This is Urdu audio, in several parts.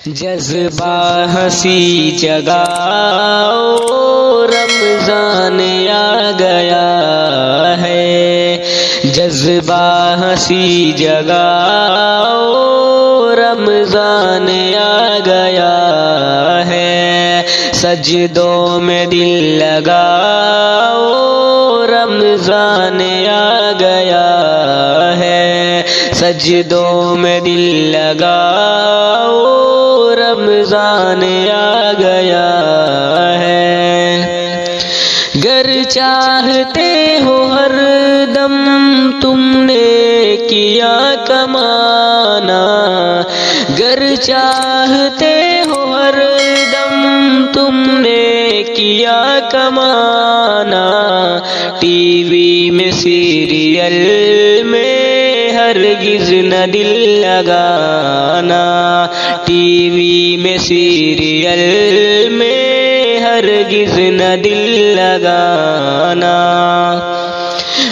جذبہ ہنسی جگاؤ رمضان آ گیا ہے، جذبہ ہنسی جگاؤ رمضان آ گیا ہے، سجدوں میں دل لگاؤ رمضان آ گیا ہے، سجدوں میں دل لگاؤ رمضان آ گیا ہے۔ گر چاہتے ہو ہر دم تم نے کیا کمانا، گر چاہتے ہو ہر دم تم نے کیا کمانا، ٹی وی میں سیریل میں ہرگز نہ دل لگانا، ٹی وی میں سیریل میں ہرگز نہ دل لگانا،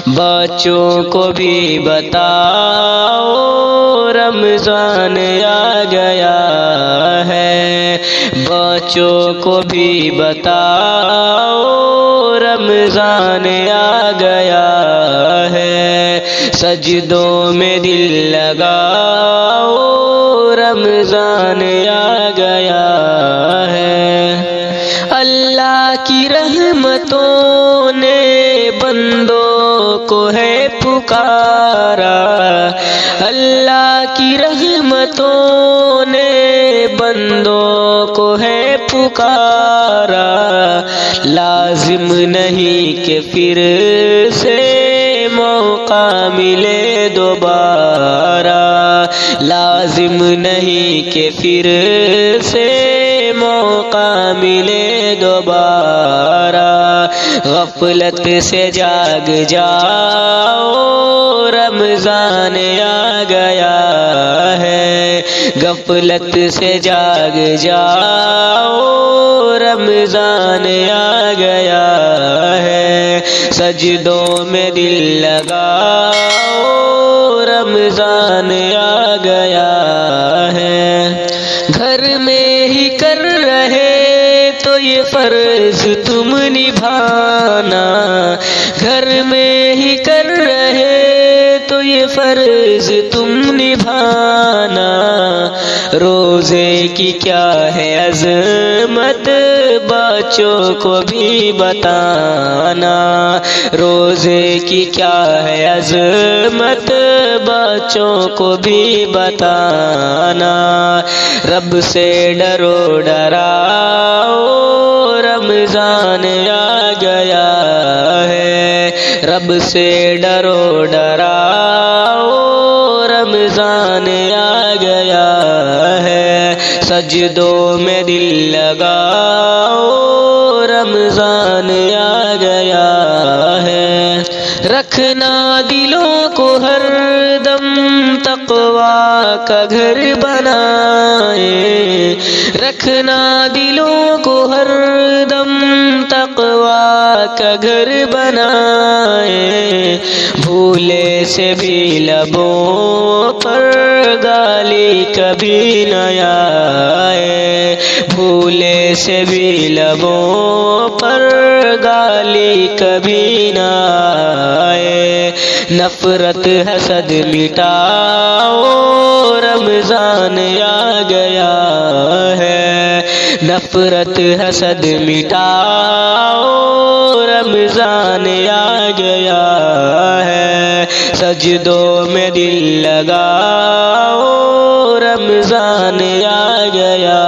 بچوں کو بھی بتاؤ رمضان آ گیا ہے، بچوں کو بھی بتاؤ رمضان آ گیا ہے، سجدوں میں دل لگاؤ رمضان آ گیا ہے۔ اللہ کی رحمتوں نے بندوں کو ہے پکارا، اللہ کی رحمتوں نے بندوں کو ہے پکارا، لازم نہیں کہ پھر سے موقع ملے دوبارہ، لازم نہیں کہ پھر سے موقع ملے دوبارہ، غفلت سے جاگ جاؤ رمضان آ گیا ہے، غفلت سے جاگ جاؤ رمضان آ گیا ہے، سجدوں میں دل لگاؤ رمضان آ گیا ہے۔ گھر میں ہی کر رہے تو یہ فرض تم نبھانا، گھر میں ہی کر رہے تو یہ فرض تم نبھانا، روزے کی کیا ہے عظمت بچوں کو بھی بتانا، روزے کی کیا ہے عظمت بچوں کو بھی بتانا، رب سے ڈرو ڈراؤ رمضان آ گیا ہے، رب سے ڈرو ڈراؤ رمضان آ گیا ہے، سجدوں میں دل لگاؤ رمضان آ گیا ہے۔ رکھنا دلوں کو ہر دم تقویٰ کا گھر بنائے، رکھنا دلوں کو ہر دم تقویٰ کا گھر بنائے، بھولے سے بھی لبوں پر گالی کبھی نہ آئے، بھولے سے بھی لبوں پر گالی کبھی نہ آئے، نفرت حسد مٹاؤ رمضان آ گیا ہے، نفرت حسد مٹاؤ رمضان آ گیا ہے، سجدوں میں دل لگاؤ رمضان آ گیا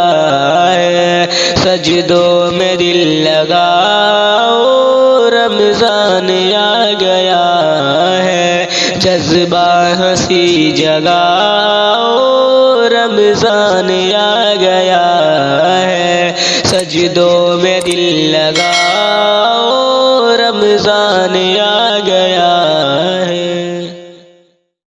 ہے، سجدوں میں دل لگاؤ رمضان آ گیا ہے، جذبہ ہنسی جگاؤ رمضان آ گیا ہے، سجدوں